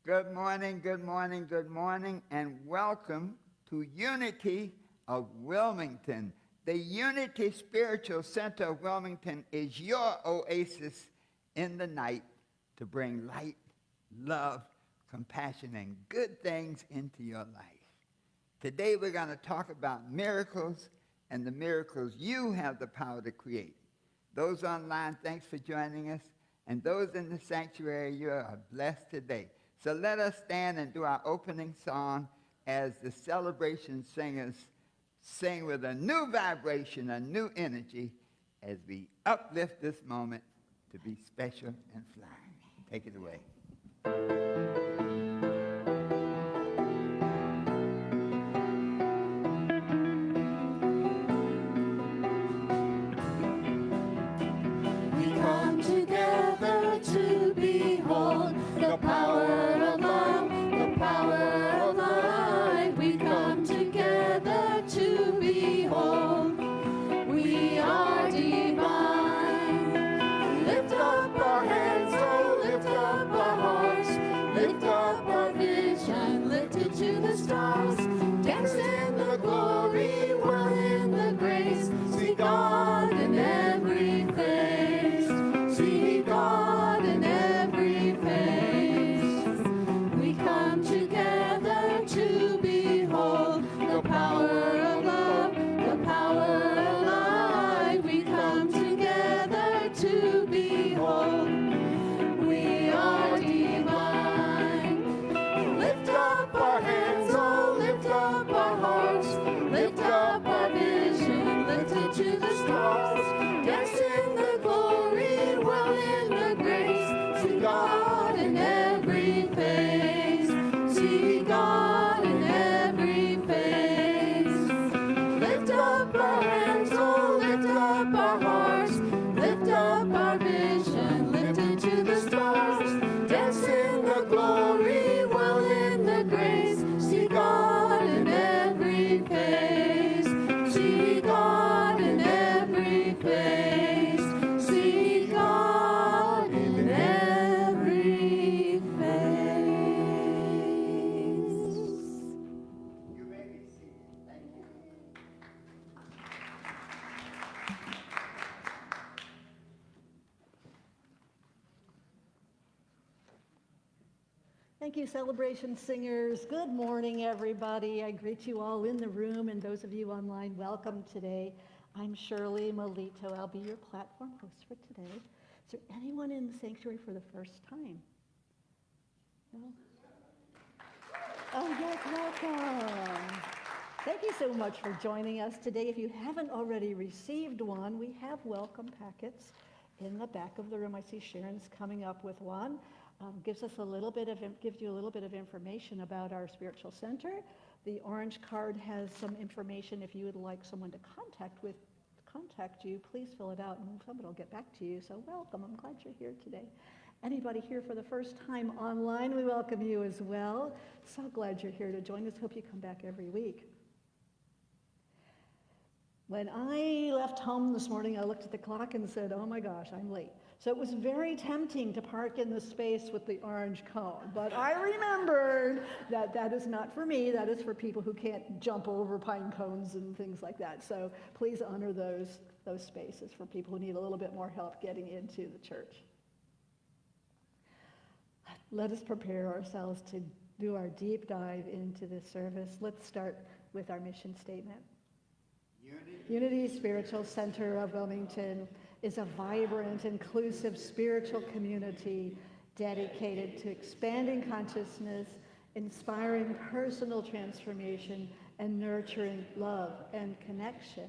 Good morning, good morning, good morning, and welcome to Unity of Wilmington. The Unity Spiritual Center of Wilmington is your oasis in the night to bring light, love, compassion, and good things into your life. Today we're going to talk about miracles and the miracles you have the power to create. Those online, thanks for joining us. And those in the sanctuary, you are blessed today. So let us stand and do our opening song as the celebration singers sing with a new vibration, a new energy, as we uplift this moment to be special and flying. Take it away. We come together to behold the power of love, the power of life. We come together to behold. We are divine. Lift up our hands, oh, lift up our hearts. Lift up our vision, lift it to the stars. Dance in the glory, whirl in the grace. See God in every face. See God in every face. We come together to behold the power of love, the power of life. We come together to behold. We are divine. Lift up our hands, oh, lift up our hearts. Lift up our vision, lift it to the stars. Dance in the glory, whirl in the grace. See God in every face. See God in every face. Lift up our hands, oh, lift up our hearts. Lift up our vision, lift it to the stars. Dance in the glory, whirl in the grace. See God in every face. See God in every face. See God in every face. You may be seated. Thank you. Thank you, celebration singers. Good morning, everybody. I greet you all in the room, and those of you online, welcome today. I'm Shirley Melito. I'll be your platform host for today. Is there anyone in the sanctuary for the first time? No? Oh, yes, welcome. Thank you so much for joining us today. If you haven't already received one, we have welcome packets in the back of the room. I see Sharon's coming up with one. Gives you a little bit of information about our spiritual center. The orange card has some information if you would like someone to contact you. Please fill it out and somebody will get back to you. So welcome. I'm glad you're here today. Anybody here for the first time online, we welcome you as well. So glad you're here to join us. Hope you come back every week. When I left home this morning, I looked at the clock and said, oh my gosh, I'm late. So it was very tempting to park in the space with the orange cone. But I remembered that that is not for me. That is for people who can't jump over pine cones and things like that. So please honor those spaces for people who need a little bit more help getting into the church. Let us prepare ourselves to do our deep dive into this service. Let's start with our mission statement. Unity Spiritual Center of Wilmington is a vibrant, inclusive spiritual community dedicated to expanding consciousness, inspiring personal transformation, and nurturing love and connection.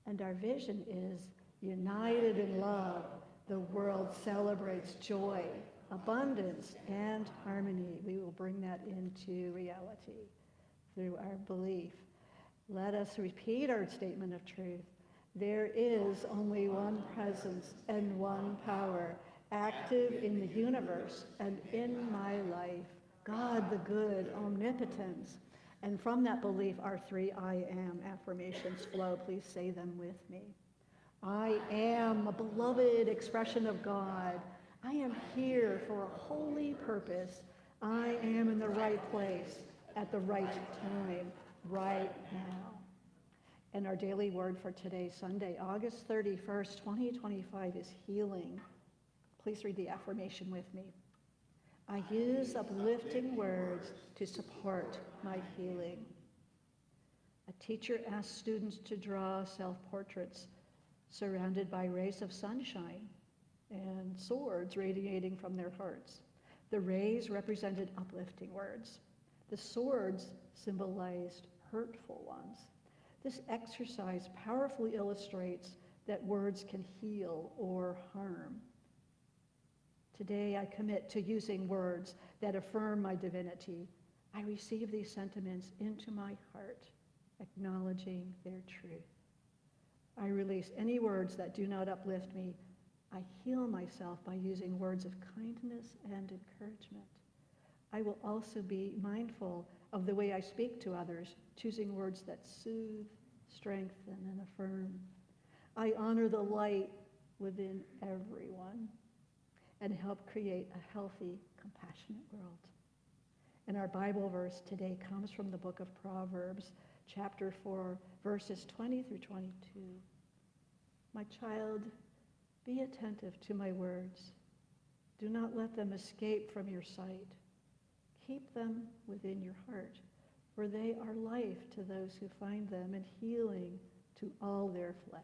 And our vision is, united in love, the world celebrates joy, abundance, and harmony. We will bring that into reality through our belief. Let us repeat our statement of truth. There is only one presence and one power, active in the universe and in my life, God the good, omnipotence. And from that belief, our three I am affirmations flow. Please say them with me. I am a beloved expression of God. I am here for a holy purpose. I am in the right place at the right time, right now. And our daily word for today, Sunday, August 31st, 2025, is healing. Please read the affirmation with me. I use uplifting words to support my healing. A teacher asked students to draw self-portraits surrounded by rays of sunshine and swords radiating from their hearts. The rays represented uplifting words. The swords symbolized hurtful ones. This exercise powerfully illustrates that words can heal or harm. Today, I commit to using words that affirm my divinity. I receive these sentiments into my heart, acknowledging their truth. I release any words that do not uplift me. I heal myself by using words of kindness and encouragement. I will also be mindful of the way I speak to others, choosing words that soothe, strengthen, and affirm. I honor the light within everyone and help create a healthy, compassionate world. And our Bible verse today comes from the book of Proverbs, chapter 4, verses 20 through 22. My child, be attentive to my words. Do not let them escape from your sight. Keep them within your heart, for they are life to those who find them and healing to all their flesh.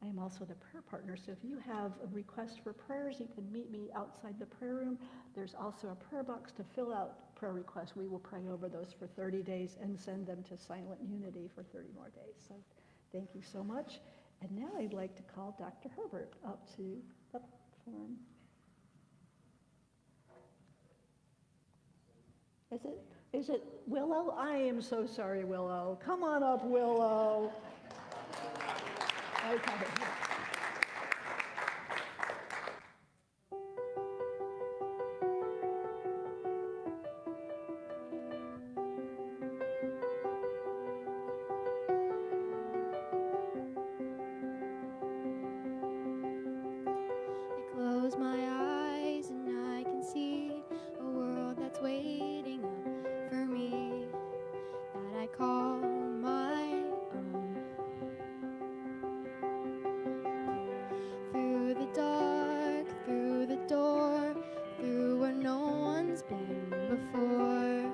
I am also the prayer partner, so if you have a request for prayers, you can meet me outside the prayer room. There's also a prayer box to fill out prayer requests. We will pray over those for 30 days and send them to Silent Unity for 30 more days. So thank you so much. And now I'd like to call Dr. Herbert up to the platform. Is it Willow? I am so sorry, Willow. Come on up, Willow. Okay. I close my eyes and I can see a world that's waiting up for me, that I call my own. Through the dark, through the door, through where no one's been before,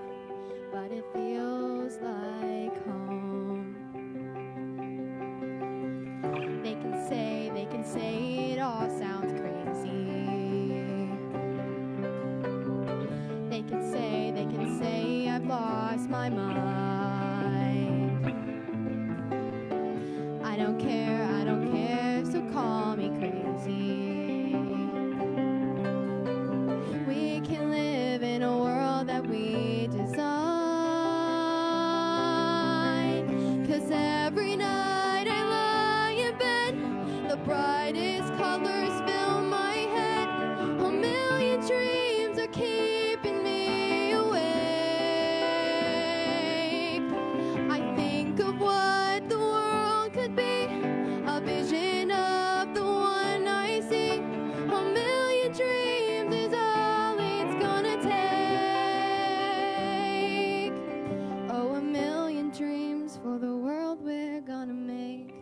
but it feels like home. They can say it all sounds crazy. They can say I've lost my mind. I don't care, so call me crazy. We can live in a world that we design, 'cause every night I lie in bed, the brightest colors fill my head. A million dreams are keeping me awake. I think of what the world could be, a vision of the one I see. A million dreams is all it's gonna take. Oh, a million dreams for the world we're gonna make.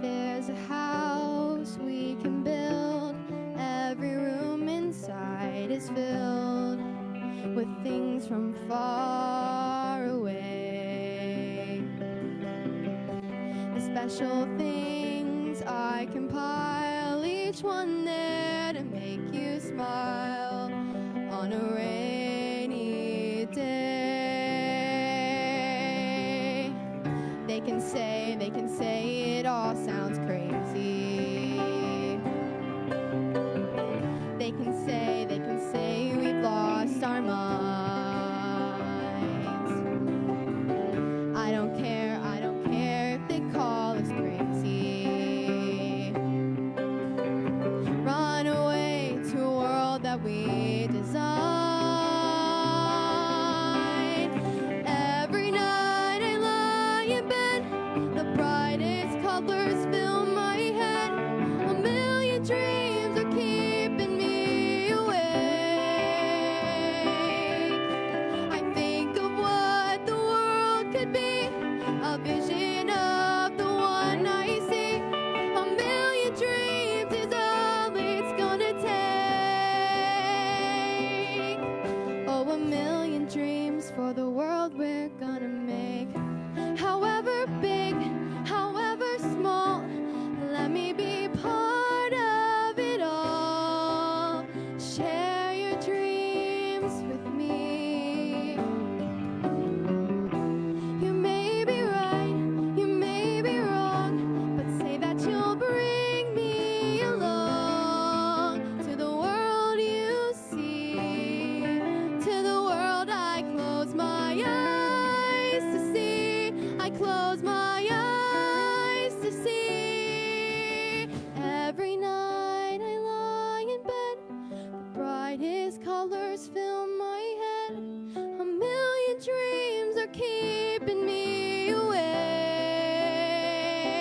There's a house we can build. Every room inside is filled with things from far away. The special things I compile, each one there to make you smile on a rainy day. They can say it all sounds crazy. They can say we've lost our minds. I don't care if they call us crazy. Run away to a world that we design. Every night I lie in bed, the brightest colors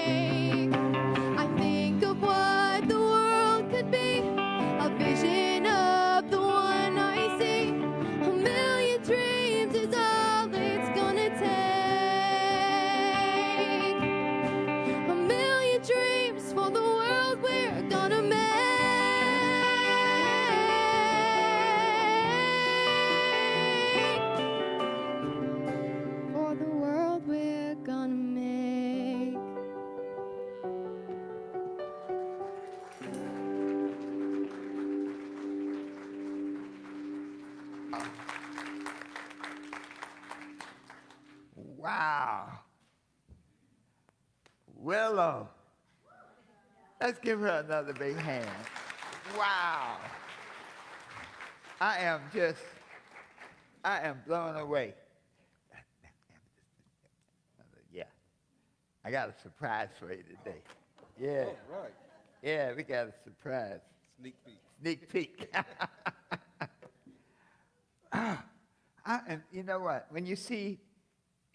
make. I think of what the world could be, a vision of the one I see. A million dreams is all it's gonna take. A million dreams for the world we're gonna make. For the world we're gonna make. Wow. Willow. Let's give her another big hand. Wow. I am blown away. Yeah. I got a surprise for you today. Yeah. All right. Yeah, we got a surprise. Sneak peek. Sneak peek. And you know what? When you see,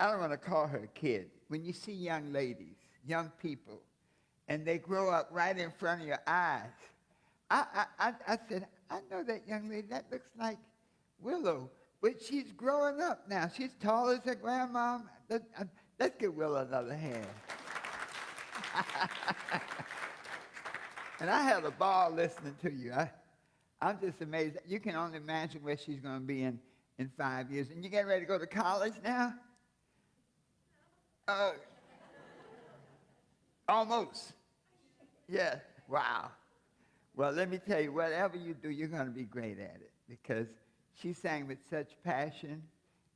I don't want to call her a kid. When you see young ladies, young people, and they grow up right in front of your eyes, I said, I know that young lady. That looks like Willow, but she's growing up now. She's tall as her grandma. Let's give Willow another hand. And I had a ball listening to you. I'm just amazed. You can only imagine where she's going to be in 5 years. And you getting ready to go to college now? Almost. Yeah. Wow. Well, let me tell you, whatever you do, you're going to be great at it, because she sang with such passion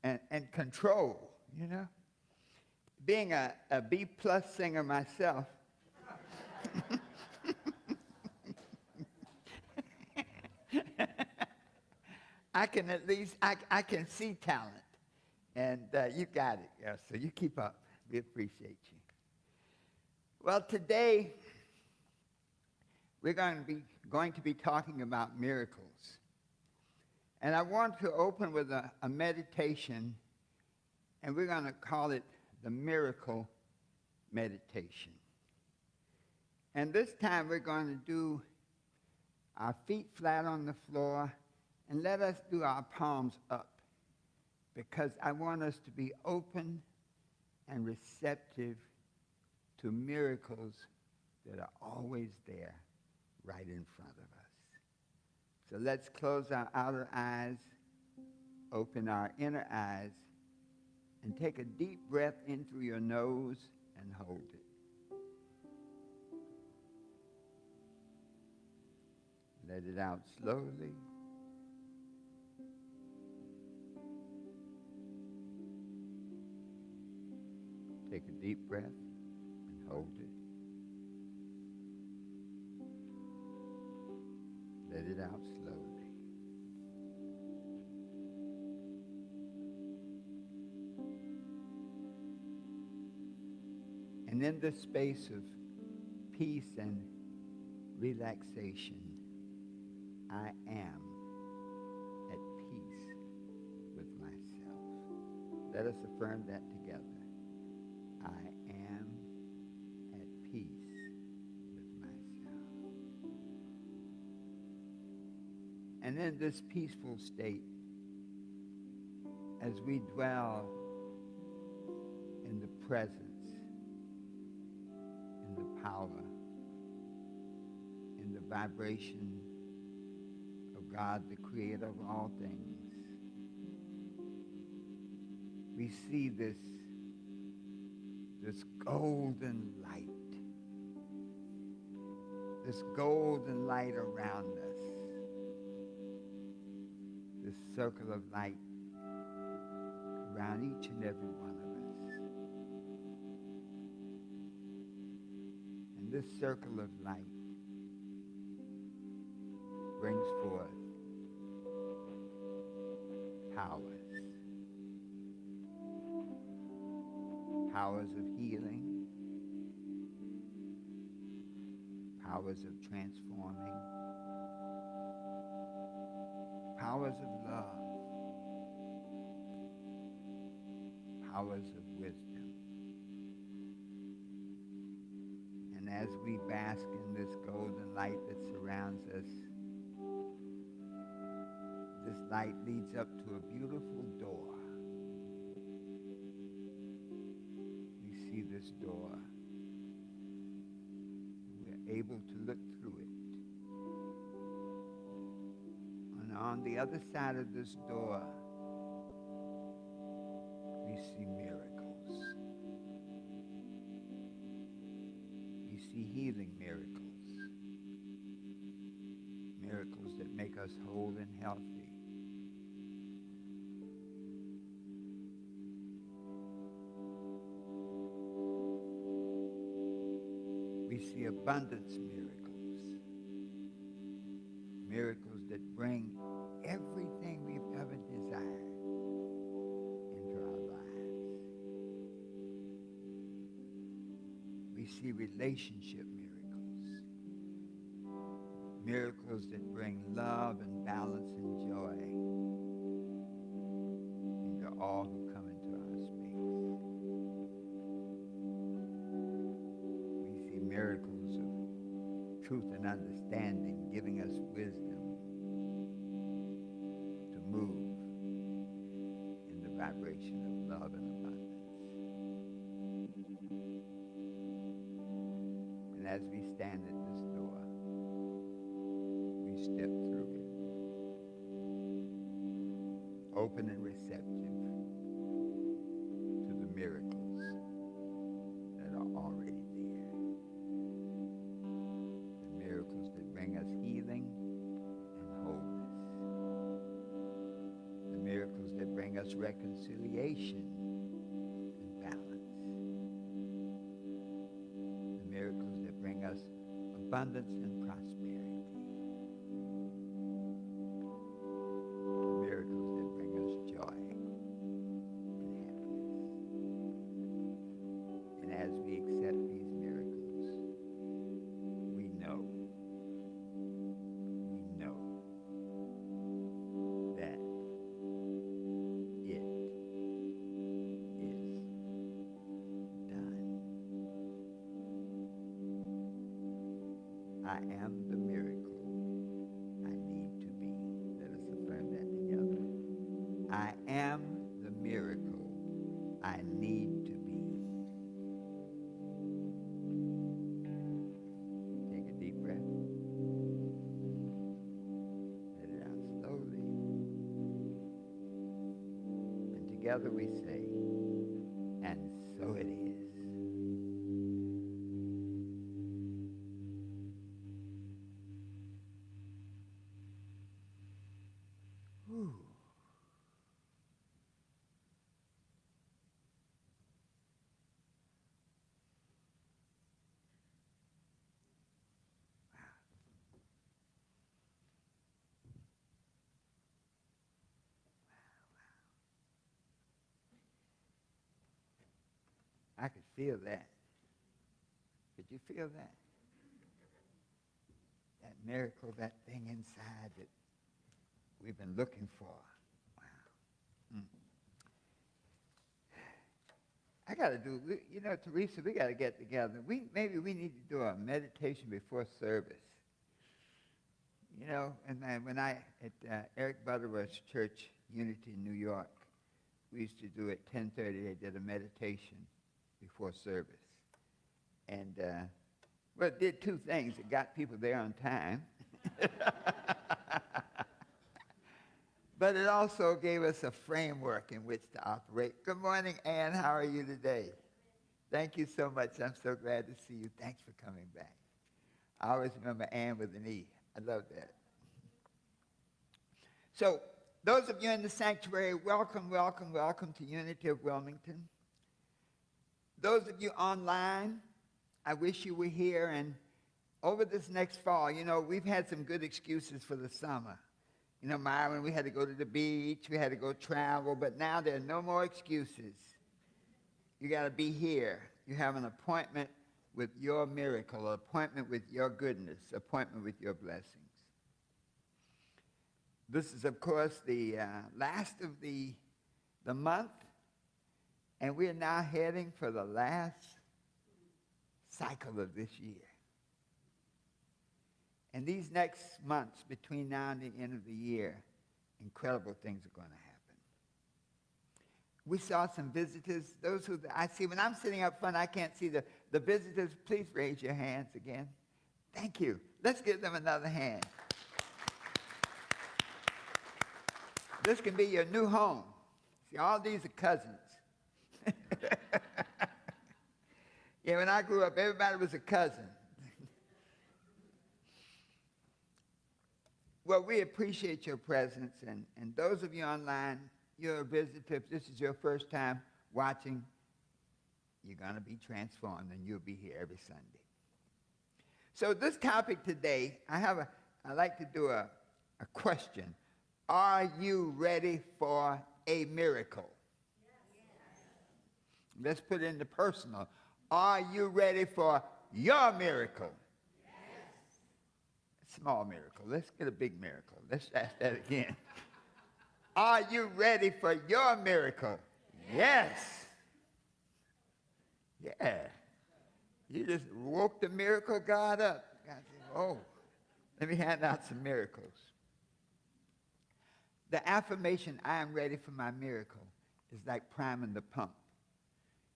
and control, you know. Being a B-plus singer myself, I can at least, I can see talent. And you got it, yeah, so you keep up. We appreciate you. Well, today, we're going to be talking about miracles. And I want to open with a meditation, and we're going to call it the miracle meditation. And this time we're going to do our feet flat on the floor, and let us do our palms up, because I want us to be open and receptive to miracles that are always there right in front of us. So let's close our outer eyes, open our inner eyes, and take a deep breath in through your nose and hold it. Let it out slowly. Take a deep breath and hold it. Let it out slowly. And in this space of peace and relaxation, I am at peace with myself. Let us affirm that together. I am at peace with myself. And in this peaceful state, as we dwell in the presence, in the power, in the vibration of God, the creator of all things, we see this golden light around us, this circle of light around each and every one of us. And this circle of light brings forth powers of healing, powers of transforming, powers of love, powers of wisdom. And as we bask in this golden light that surrounds us, this light leads up to a beautiful door. We see this door. We're able to look through it. And on the other side of this door, we see miracles. We see healing miracles. Miracles that make us whole and healthy. We see abundance miracles. Miracles that bring everything we've ever desired into our lives. We see relationship miracles. Miracles that bring love and balance and joy into all who come into our space. We see miracles of truth and understanding, giving us wisdom to move in the vibration of love and abundance. And as we stand at this door, we step through it, open and receptive to the miracles that are already there. The miracles that bring us healing and wholeness. The miracles that bring us reconciliation and balance. The miracles that bring us abundance and prosperity. The miracles that bring us joy and happiness. And as we accept these miracles, we know that it is done. I am the miracle I need to be. Let us affirm that together. I am the miracle I need to be. Take a deep breath. Let it out slowly. And together we say, and so it is. Whew. I could feel that. Could you feel that? That miracle, that thing inside that we've been looking for. Wow. I got to do, Teresa, we got to get together. Maybe we need to do a meditation before service. And then when at Eric Butterworth's church, Unity in New York, we used to do at 10:30, they did a meditation before service. And, it did two things. It got people there on time. But it also gave us a framework in which to operate. Good morning, Ann. How are you today? Thank you so much. I'm so glad to see you. Thanks for coming back. I always remember Ann with an E. I love that. So, those of you in the sanctuary, welcome, welcome, welcome to Unity of Wilmington. Those of you online, I wish you were here. And over this next fall, we've had some good excuses for the summer. Myron, we had to go to the beach, we had to go travel, but now there are no more excuses. You got to be here. You have an appointment with your miracle, an appointment with your goodness, appointment with your blessings. This is, of course, the last of the month, and we're now heading for the last cycle of this year. And these next months between now and the end of the year, incredible things are going to happen. We saw some visitors. Those who I see, when I'm sitting up front, I can't see the visitors. Please raise your hands again. Thank you. Let's give them another hand. This can be your new home. See, all these are cousins. Yeah, when I grew up, everybody was a cousin. Well, we appreciate your presence, and those of you online, you're a visitor. If this is your first time watching, you're going to be transformed, and you'll be here every Sunday. So this topic today, I like to do a question. Are you ready for a miracle? Yes. Let's put it into personal. Are you ready for your miracle? Yes. Small miracle. Let's get a big miracle. Let's ask that again. Are you ready for your miracle? Yes. Yeah. You just woke the miracle God up. God said, oh, let me hand out some miracles. The affirmation, I am ready for my miracle, is like priming the pump.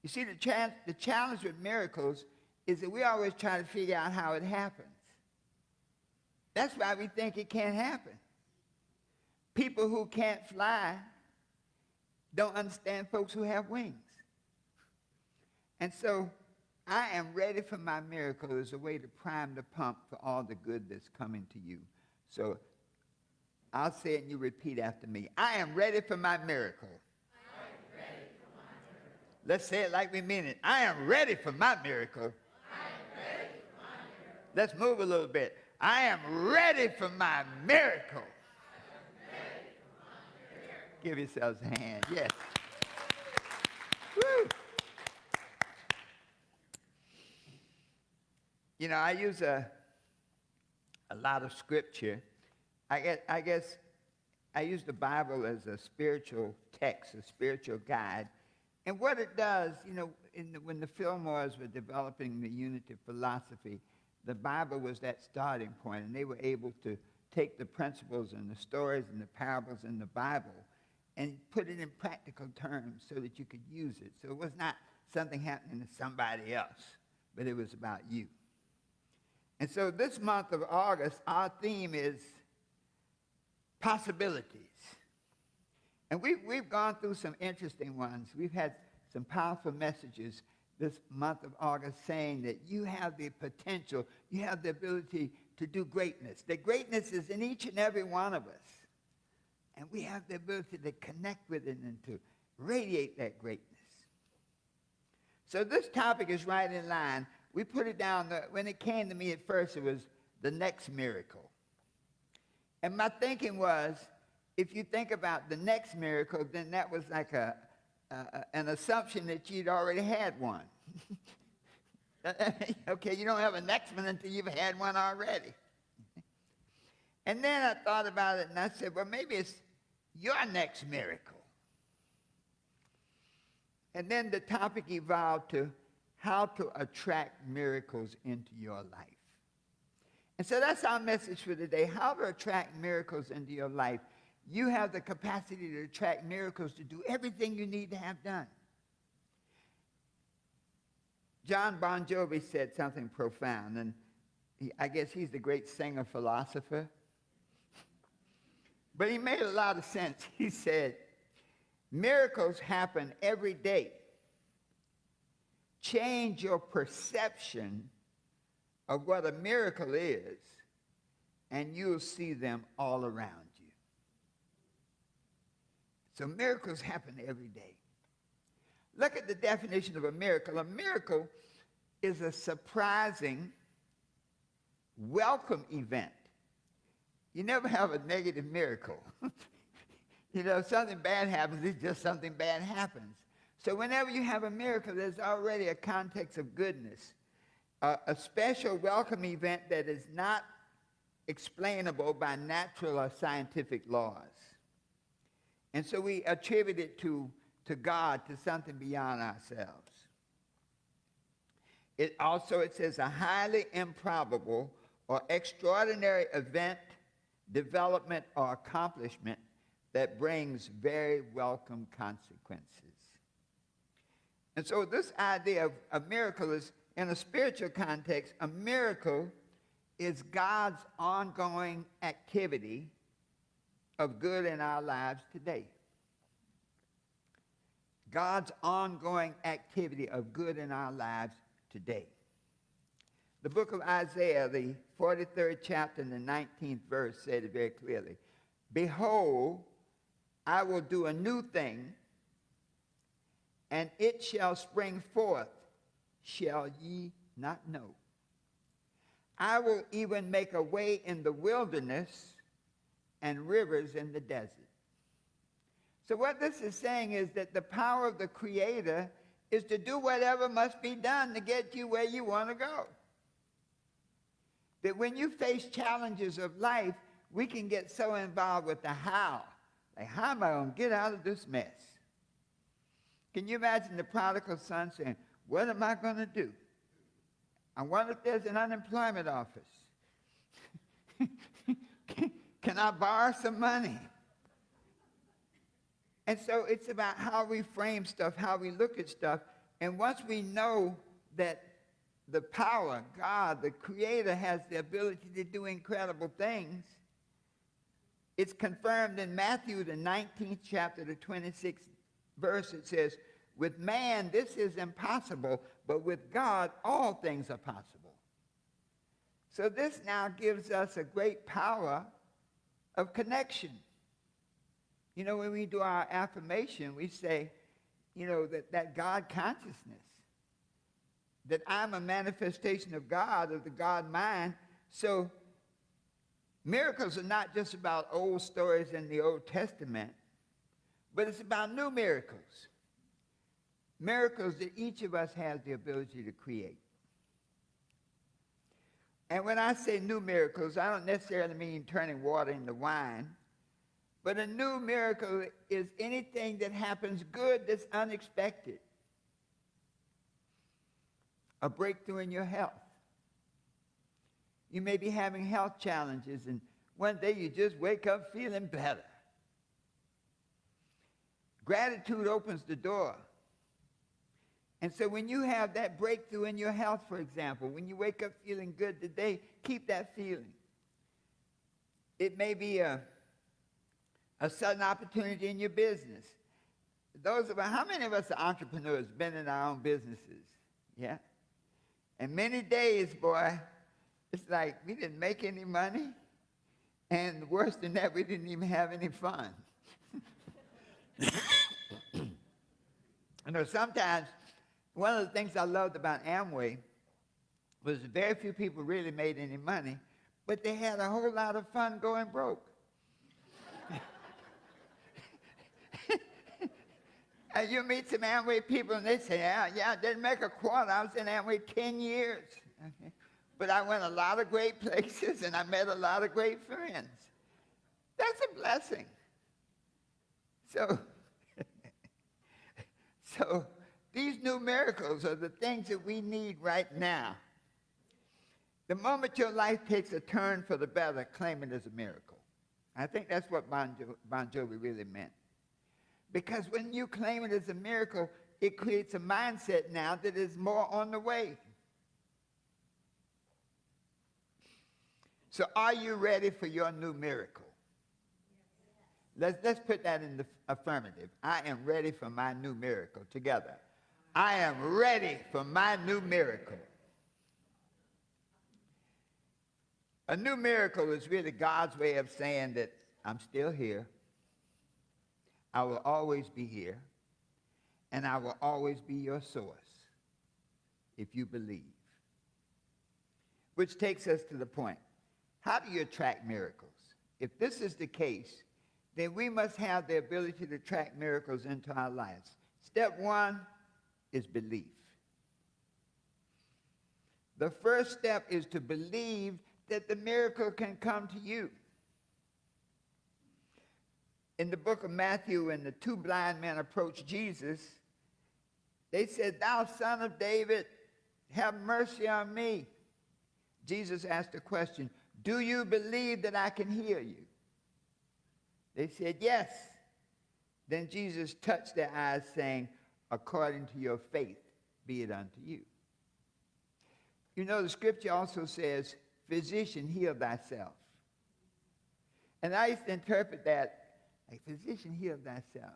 You see, the challenge with miracles is that we always try to figure out how it happens. That's why we think it can't happen. People who can't fly don't understand folks who have wings. And so I am ready for my miracle is a way to prime the pump for all the good that's coming to you. So I'll say it and you repeat after me. I am ready for my miracle. I am ready for my miracle. Let's say it like we mean it. I am ready for my miracle. I am ready for my miracle. Let's move a little bit. I am ready for my miracle. I am ready for my miracle. Give yourselves a hand. Yes. Woo. You know, I use a lot of scripture. I guess I use the Bible as a spiritual text, a spiritual guide. And what it does, you know, when the Fillmores were developing the unity philosophy, the Bible was that starting point, and they were able to take the principles and the stories and the parables in the Bible and put it in practical terms so that you could use it. So it was not something happening to somebody else, but it was about you. And so this month of August, our theme is possibilities. And we've gone through some interesting ones. We've had some powerful messages this month of August saying that you have the potential, you have the ability to do greatness. The greatness is in each and every one of us. And we have the ability to connect with it and to radiate that greatness. So this topic is right in line. We put it down, when it came to me at first, it was the next miracle. And my thinking was, if you think about the next miracle, then that was like an assumption that you'd already had one. Okay, you don't have a next one until you've had one already. And then I thought about it, and I said, well, maybe it's your next miracle. And then the topic evolved to how to attract miracles into your life. And so that's our message for today, how to attract miracles into your life. You have the capacity to attract miracles, to do everything you need to have done. John Bon Jovi said something profound, and I guess he's the great singer-philosopher. But he made a lot of sense. He said, miracles happen every day. Change your perception of what a miracle is, and you'll see them all around you. So miracles happen every day. Look at the definition of a miracle. A miracle is a surprising, welcome event. You never have a negative miracle. You know, if something bad happens, it's just something bad happens. So whenever you have a miracle, there's already a context of goodness. A special welcome event that is not explainable by natural or scientific laws. And so we attribute it to God, to something beyond ourselves. It says a highly improbable or extraordinary event, development, or accomplishment that brings very welcome consequences. And so this idea of a miracle is, in a spiritual context, a miracle is God's ongoing activity of good in our lives today. God's ongoing activity of good in our lives today. The book of Isaiah, the 43rd chapter and the 19th verse, said it very clearly. Behold, I will do a new thing, and it shall spring forth. Shall ye not know? I will even make a way in the wilderness and rivers in the desert. So what this is saying is that the power of the Creator is to do whatever must be done to get you where you want to go. That when you face challenges of life, we can get so involved with the how. Like, how am I going to get out of this mess? Can you imagine the prodigal son saying, what am I going to do? I wonder if there's an unemployment office. Can I borrow some money? And so it's about how we frame stuff, how we look at stuff. And once we know that the power, God, the Creator, has the ability to do incredible things, it's confirmed in Matthew, the 19th chapter, the 26th verse. It says, with man, this is impossible, but with God, all things are possible. So this now gives us a great power of connection. You know, when we do our affirmation, we say, you know, that God consciousness, that I'm a manifestation of God, of the God mind. So miracles are not just about old stories in the Old Testament, but it's about new miracles. Miracles that each of us has the ability to create. And when I say new miracles, I don't necessarily mean turning water into wine. But a new miracle is anything that happens good that's unexpected. A breakthrough in your health. You may be having health challenges, and one day you just wake up feeling better. Gratitude opens the door. And so when you have that breakthrough in your health, for example, when you wake up feeling good today, keep that feeling. It may be a sudden opportunity in your business. How many of us are entrepreneurs, been in our own businesses? Yeah? And many days, boy, it's like we didn't make any money, and worse than that, we didn't even have any fun. You know, sometimes one of the things I loved about Amway was very few people really made any money, but they had a whole lot of fun going broke. And you meet some Amway people and they say, yeah, I didn't make a quarter. I was in Amway 10 years. Okay? But I went a lot of great places and I met a lot of great friends. That's a blessing. So these new miracles are the things that we need right now. The moment your life takes a turn for the better, claim it as a miracle. I think that's what Bon Jovi really meant. Because when you claim it as a miracle, it creates a mindset now that is more on the way. So are you ready for your new miracle? Let's put that in the affirmative. I am ready for my new miracle together. I am ready for my new miracle. A new miracle is really God's way of saying that I'm still here. I will always be here, and I will always be your source if you believe. Which takes us to the point. How do you attract miracles? If this is the case, then we must have the ability to attract miracles into our lives. Step one is belief. The first step is to believe that the miracle can come to you. In the book of Matthew, when the two blind men approached Jesus, they said, "Thou son of David, have mercy on me. Jesus asked the question, do you believe that I can heal you? They said, yes. Then Jesus touched their eyes, saying, according to your faith, be it unto you. You know, the scripture also says, physician, heal thyself. And I used to interpret that, like, physician, heal thyself.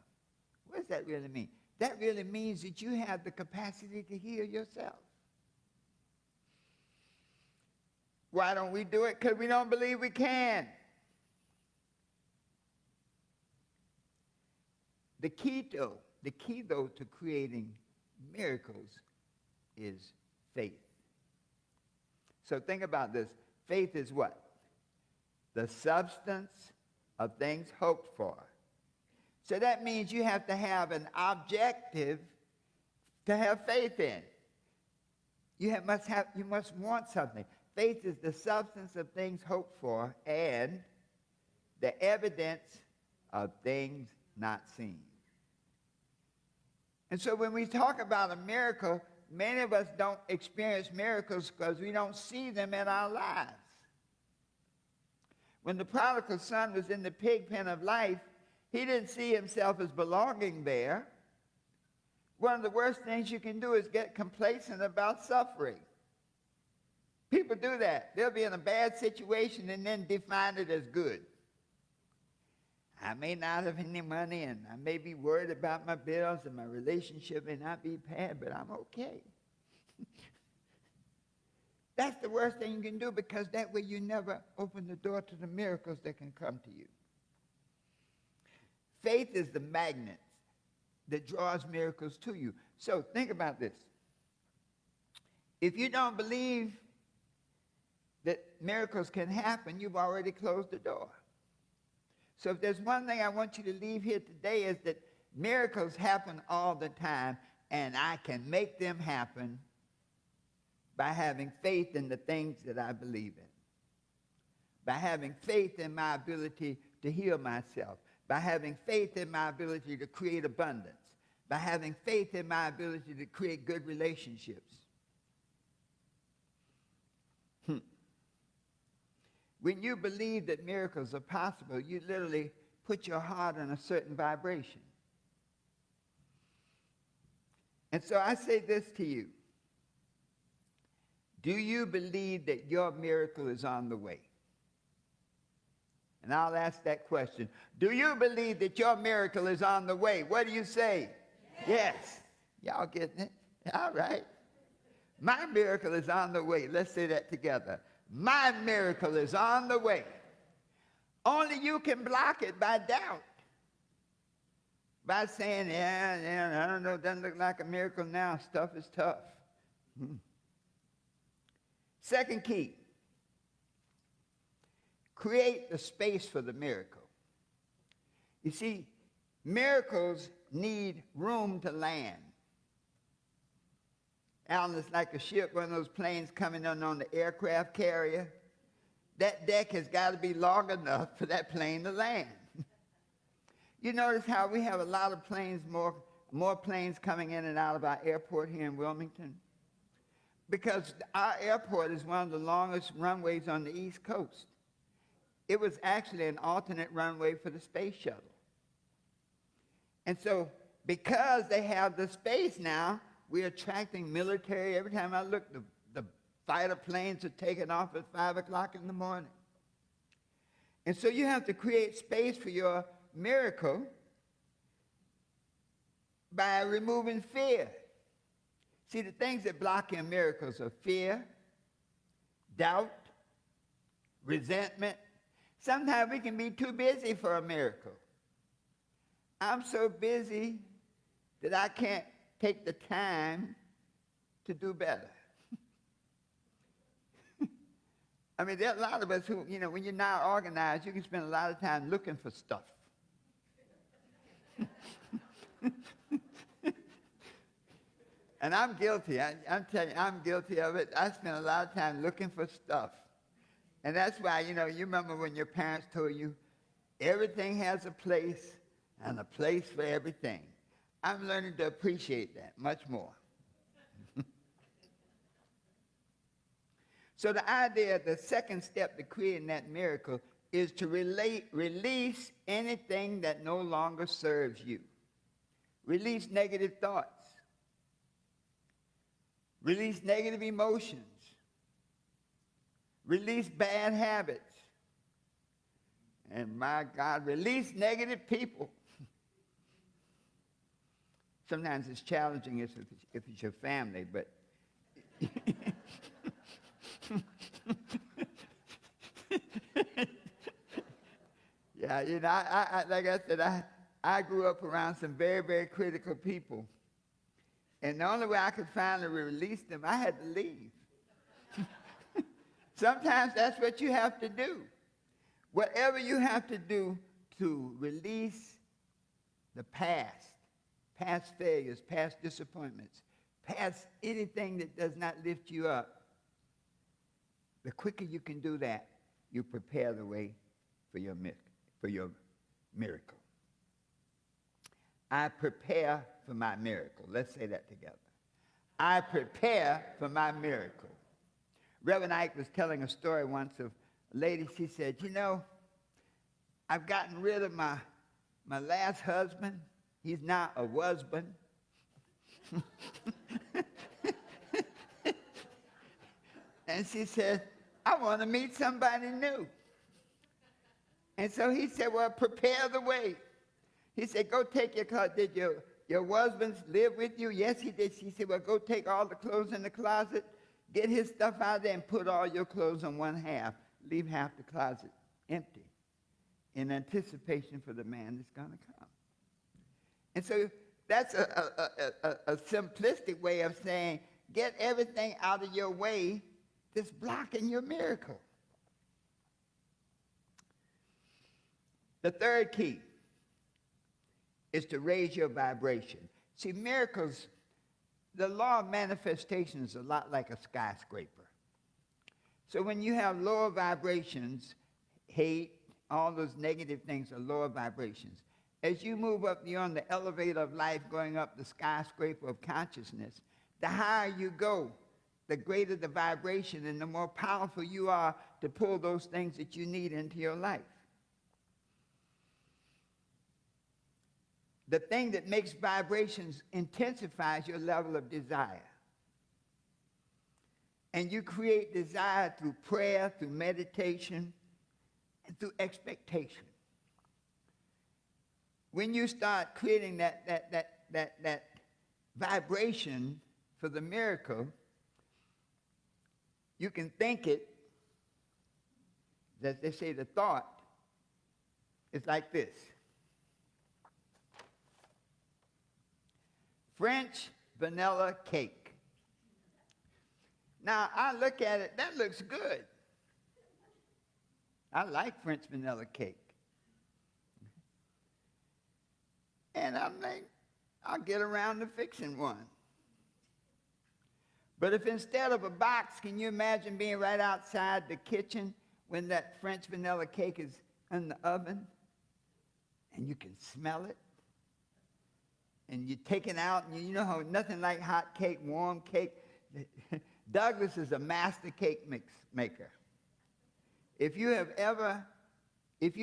What does that really mean? That really means that you have the capacity to heal yourself. Why don't we do it? Because we don't believe we can. The key, though, to creating miracles is faith. So think about this. Faith is what? The substance of things hoped for. So that means you have to have an objective to have faith in. You must want something. Faith is the substance of things hoped for and the evidence of things not seen. And so when we talk about a miracle, many of us don't experience miracles because we don't see them in our lives. When the prodigal son was in the pig pen of life, he didn't see himself as belonging there. One of the worst things you can do is get complacent about suffering. People do that. They'll be in a bad situation and then define it as good. I may not have any money, and I may be worried about my bills, and my relationship may not be bad, but I'm okay. That's the worst thing you can do, because that way you never open the door to the miracles that can come to you. Faith is the magnet that draws miracles to you. So think about this. If you don't believe that miracles can happen, you've already closed the door. So if there's one thing I want you to leave here today, is that miracles happen all the time, and I can make them happen by having faith in the things that I believe in, by having faith in my ability to heal myself, by having faith in my ability to create abundance, by having faith in my ability to create good relationships. When you believe that miracles are possible, you literally put your heart on a certain vibration. And so I say this to you. Do you believe that your miracle is on the way? And I'll ask that question. Do you believe that your miracle is on the way? What do you say? Yes. Y'all getting it? All right. My miracle is on the way. Let's say that together. My miracle is on the way. Only you can block it by doubt. By saying, yeah, I don't know, it doesn't look like a miracle now. Stuff is tough. Second key, create the space for the miracle. You see, miracles need room to land. Alan, it's like a ship, one of those planes coming in on the aircraft carrier. That deck has got to be long enough for that plane to land. You notice how we have a lot of planes, more planes coming in and out of our airport here in Wilmington? Because our airport is one of the longest runways on the East Coast. It was actually an alternate runway for the space shuttle. And so because they have the space now, we're attracting military. Every time I look, the fighter planes are taking off at 5 o'clock in the morning. And so you have to create space for your miracle by removing fear. See, the things that block your miracles are fear, doubt, resentment. Sometimes we can be too busy for a miracle. I'm so busy that I can't take the time to do better. I mean, there are a lot of us who, when you're not organized, you can spend a lot of time looking for stuff. And I'm guilty. I'm telling you, I'm guilty of it. I spend a lot of time looking for stuff. And that's why, you remember when your parents told you, everything has a place and a place for everything. I'm learning to appreciate that much more. So the idea, the second step to creating that miracle is to release anything that no longer serves you. Release negative thoughts. Release negative emotions. Release bad habits. And my God, release negative people. Sometimes it's challenging if it's your family, but yeah, you know, I like I said, I grew up around some very, very critical people. And the only way I could finally release them, I had to leave. Sometimes that's what you have to do. Whatever you have to do to release the past failures, past disappointments, past anything that does not lift you up, the quicker you can do that, you prepare the way for your miracle. I prepare for my miracle. Let's say that together. I prepare for my miracle. Reverend Ike was telling a story once of a lady. She said, you know, I've gotten rid of my last husband. He's now a husband. And she said, I want to meet somebody new. And so he said, well, prepare the way. He said, go take your clothes. Did your husband live with you? Yes, he did. She said, well, go take all the clothes in the closet, get his stuff out there, and put all your clothes on one half. Leave half the closet empty in anticipation for the man that's going to come. And so that's a simplistic way of saying, get everything out of your way that's blocking your miracle. The third key is to raise your vibration. See, miracles, the law of manifestation is a lot like a skyscraper. So when you have lower vibrations, hate, all those negative things are lower vibrations. As you move up beyond the elevator of life, going up the skyscraper of consciousness, the higher you go, the greater the vibration and the more powerful you are to pull those things that you need into your life. The thing that makes vibrations intensifies your level of desire. And you create desire through prayer, through meditation, and through expectation. When you start creating that vibration for the miracle, you can think it, as they say, the thought is like this. French vanilla cake. Now, I look at it, that looks good. I like French vanilla cake. And I'm like, I'll get around to fixing one. But if instead of a box, can you imagine being right outside the kitchen when that French vanilla cake is in the oven and you can smell it? And you take it out, and you know how nothing like hot cake, warm cake. Douglas is a master cake maker. If you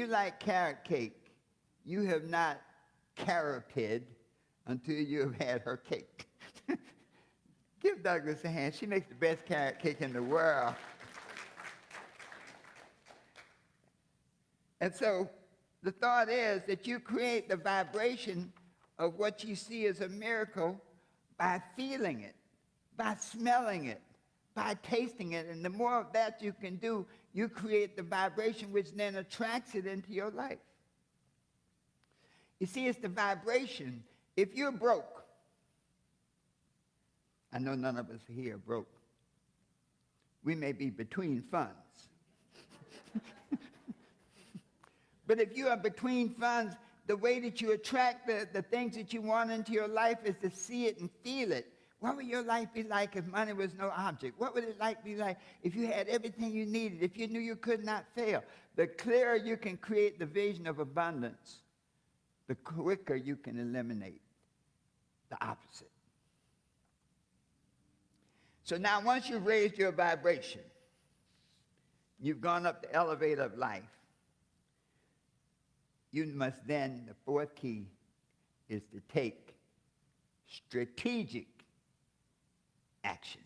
like carrot cake, you have not carroted until you have had her cake. Give Douglas a hand. She makes the best carrot cake in the world. And so the thought is that you create the vibration of what you see as a miracle by feeling it, by smelling it, by tasting it. And the more of that you can do, you create the vibration which then attracts it into your life. You see, it's the vibration. If you're broke, I know none of us here are broke. We may be between funds. But if you are between funds, the way that you attract the things that you want into your life is to see it and feel it. What would your life be like if money was no object? What would it be like if you had everything you needed, if you knew you could not fail? The clearer you can create the vision of abundance, the quicker you can eliminate the opposite. So now once you've raised your vibration, you've gone up the elevator of life, you must then, the fourth key is to take strategic action.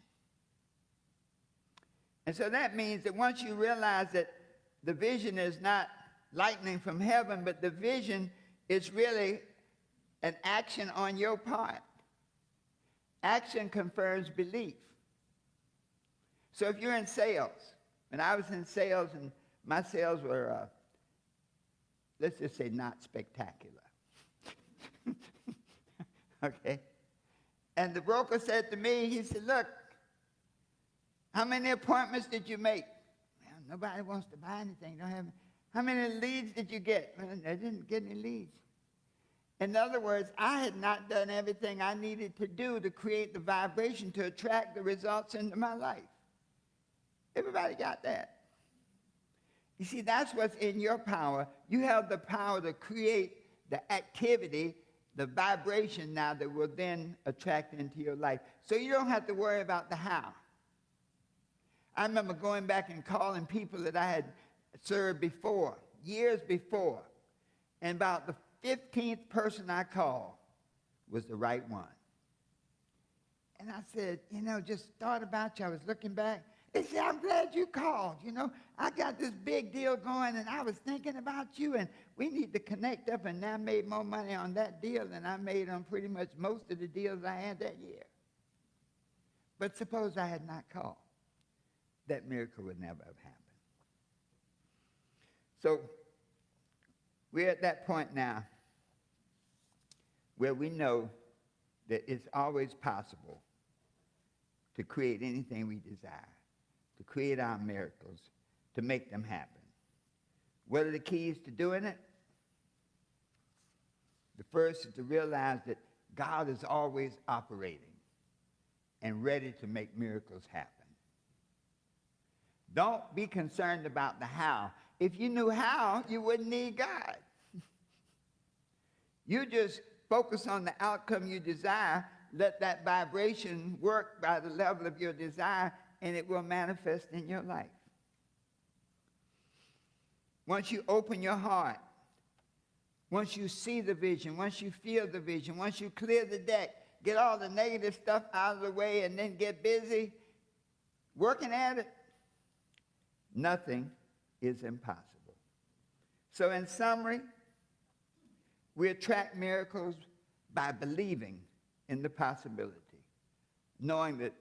And so that means that once you realize that the vision is not lightning from heaven, but the vision is really an action on your part. Action confirms belief. So if you're in sales, and I was in sales, and my sales were, let's just say, not spectacular. Okay? And the broker said to me, he said, look, how many appointments did you make? Well, nobody wants to buy anything. Don't have. How many leads did you get? Well, I didn't get any leads. In other words, I had not done everything I needed to do to create the vibration to attract the results into my life. Everybody got that? You see, that's what's in your power. You have the power to create the activity, the vibration now that will then attract into your life. So you don't have to worry about the how. I remember going back and calling people that I had served before, years before, and about the 15th person I called was the right one. And I said, just thought about you. I was looking back. They said, I'm glad you called. I got this big deal going, and I was thinking about you, and we need to connect up, and I made more money on that deal than I made on pretty much most of the deals I had that year. But suppose I had not called. That miracle would never have happened. So we're at that point now where we know that it's always possible to create anything we desire, to create our miracles, to make them happen. What are the keys to doing it? The first is to realize that God is always operating and ready to make miracles happen. Don't be concerned about the how. If you knew how, you wouldn't need God. You just focus on the outcome you desire, let that vibration work by the level of your desire, and it will manifest in your life. Once you open your heart, once you see the vision, once you feel the vision, once you clear the deck, get all the negative stuff out of the way, and then get busy working at it, nothing is impossible. So in summary, we attract miracles by believing in the possibility, knowing that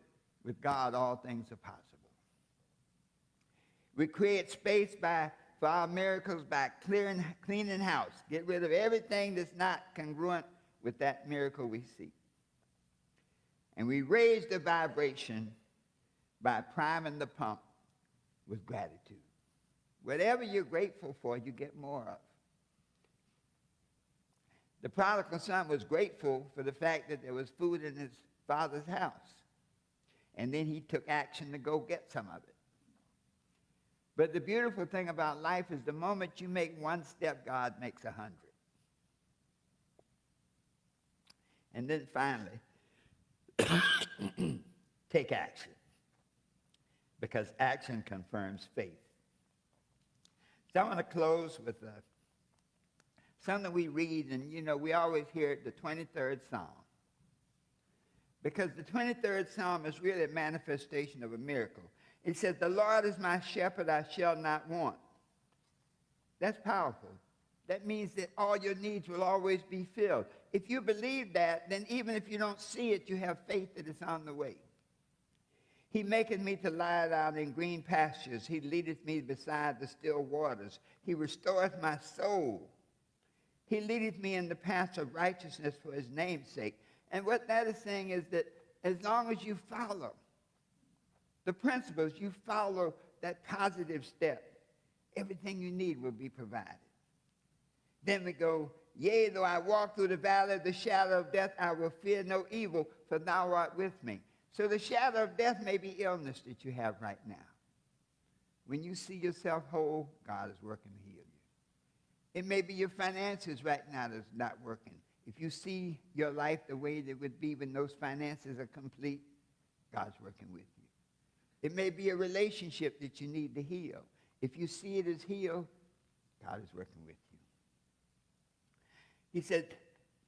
with God all things are possible. We create space for our miracles by cleaning house. Get rid of everything that's not congruent with that miracle we seek. And we raise the vibration by priming the pump with gratitude. Whatever you're grateful for, you get more of. The prodigal son was grateful for the fact that there was food in his father's house. And then he took action to go get some of it. But the beautiful thing about life is the moment you make one step, God makes 100. And then finally, take action. Because action confirms faith. So I want to close with something we read, and we always hear it, the 23rd Psalm. Because the 23rd Psalm is really a manifestation of a miracle. It says, the Lord is my shepherd, I shall not want. That's powerful. That means that all your needs will always be filled. If you believe that, then even if you don't see it, you have faith that it's on the way. He maketh me to lie down in green pastures. He leadeth me beside the still waters. He restoreth my soul. He leadeth me in the paths of righteousness for his name's sake. And what that is saying is that as long as you follow the principles, you follow that positive step, everything you need will be provided. Then we go, yea, though I walk through the valley of the shadow of death, I will fear no evil, for thou art with me. So the shadow of death may be illness that you have right now. When you see yourself whole, God is working to heal you. It may be your finances right now that's not working. If you see your life the way that it would be when those finances are complete, God's working with you. It may be a relationship that you need to heal. If you see it as healed, God is working with you. He said,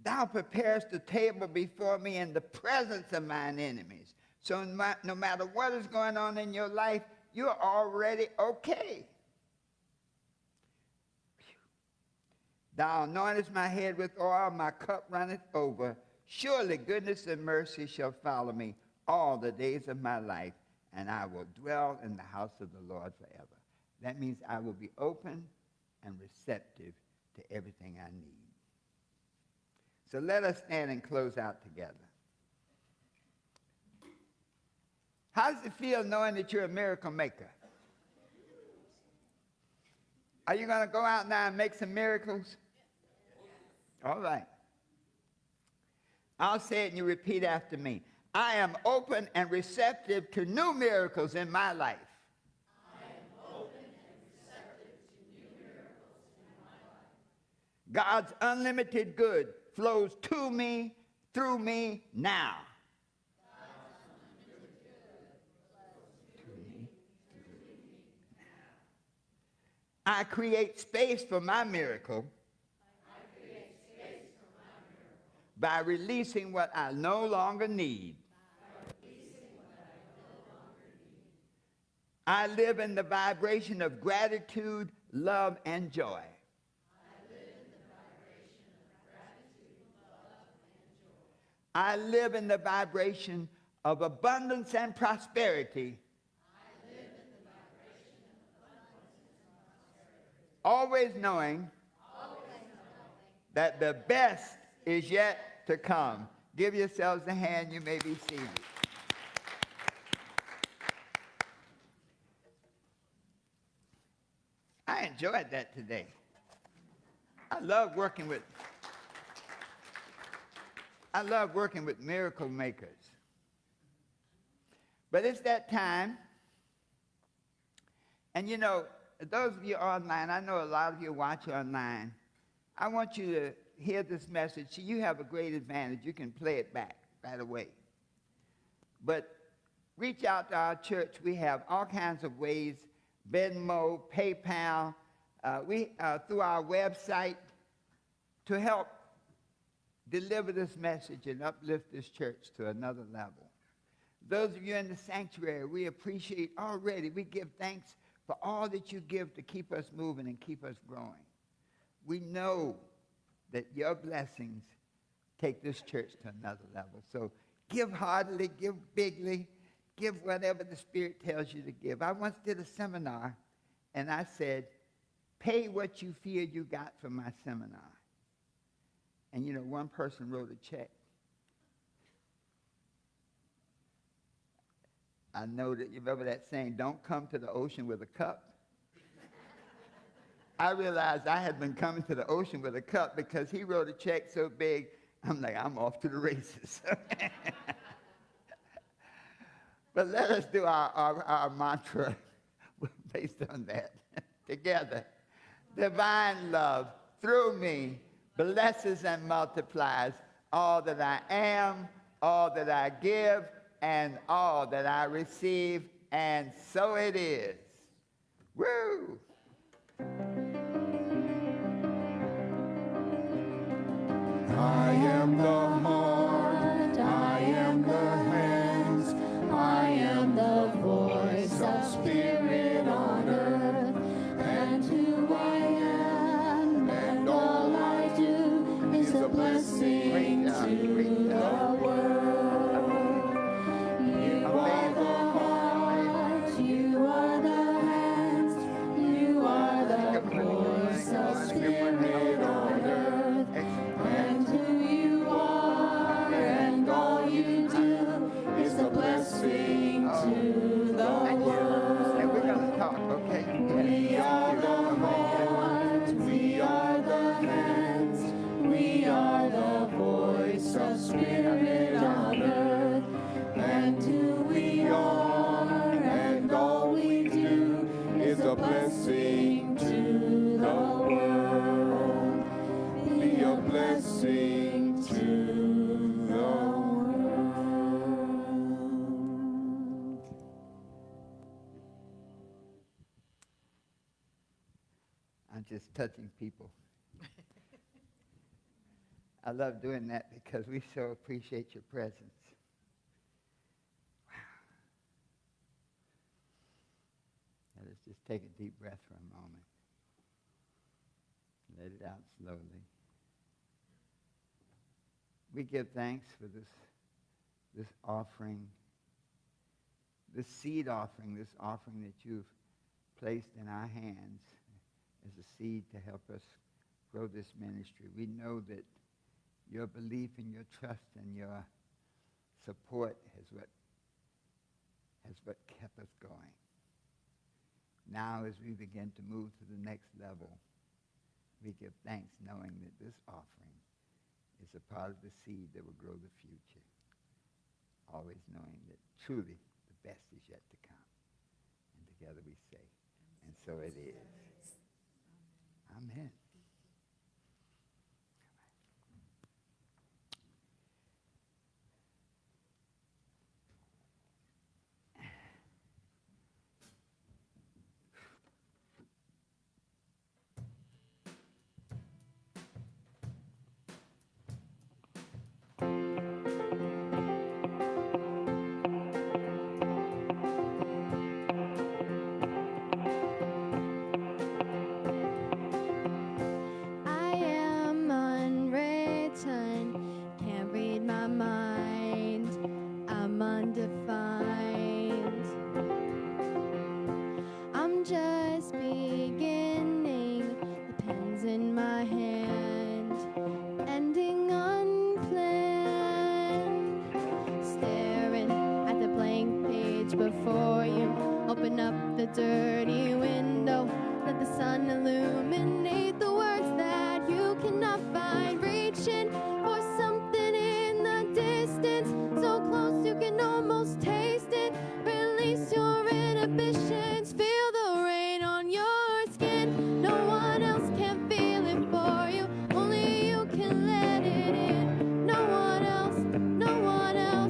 thou preparest the table before me in the presence of mine enemies. So no matter what is going on in your life, you're already okay. Thou anointest my head with oil, my cup runneth over. Surely goodness and mercy shall follow me all the days of my life, and I will dwell in the house of the Lord forever. That means I will be open and receptive to everything I need. So let us stand and close out together. How does it feel knowing that you're a miracle maker? Are you going to go out now and make some miracles? All right. I'll say it and you repeat after me. I am open and receptive to new miracles in my life. I am open and receptive to new miracles in my life. God's unlimited good flows to me, through me now. God's unlimited good flows to me, through me now. I create space for my miracle. By releasing what I no longer need. I live in the vibration of gratitude, love, and joy. I live in the vibration of abundance and prosperity. Always knowing that the best is yet to come. Give yourselves a hand. You may be seated. I enjoyed that today. I love working with miracle makers. But it's that time. And you know, those of you online, I know a lot of you watch online. I want you to hear this message. See, you have a great advantage. You can play it back right away. But reach out to our church. We have all kinds of ways, Venmo, PayPal, through our website to help deliver this message and uplift this church to another level. Those of you in the sanctuary, we appreciate already. We give thanks for all that you give to keep us moving and keep us growing. We know that your blessings take this church to another level. So give heartily, give bigly, give whatever the Spirit tells you to give. I once did a seminar, and I said, pay what you feel you got from my seminar. And, you know, one person wrote a check. I know that you remember that saying, don't come to the ocean with a cup. I realized I had been coming to the ocean with a cup because he wrote a check so big, I'm like, I'm off to the races. But let us do our mantra based on that together. Divine love through me blesses and multiplies all that I am, all that I give, and all that I receive, and so it is. Woo! I am the heart, I am the hands, I am the voice of spirit on earth, and who I am and all I do is a blessing to the world. You are the heart, you are the hands, you are the voice of spirit on earth, and who you are and all you do is a blessing to the world. And we're going to talk, okay? We are the heart, we are the hands, we are the voice of spirit on earth, and who we are and all we do is a blessing to the world. Be a blessing to the world. I'm just touching people. I love doing that because we so appreciate your presence. Wow. Now let's just take a deep breath for a moment. Let it out slowly. We give thanks for this offering, this seed offering, this offering that you've placed in our hands as a seed to help us grow this ministry. We know that your belief and your trust and your support has what kept us going. Now as we begin to move to the next level, we give thanks knowing that this offering is a part of the seed that will grow the future. Always knowing that truly the best is yet to come. And together we say, and so it is. Amen. I am unwritten, can't read my mind, I'm undefined. I'm just beginning, the pen's in my hand, ending unplanned. Staring at the blank page before you, open up the dirty window, let the sun illuminate the words that you cannot find. Reaching for something in the distance, so close you can almost taste it. Release your inhibitions, feel the rain on your skin. No one else can feel it for you, only you can let it in. No one else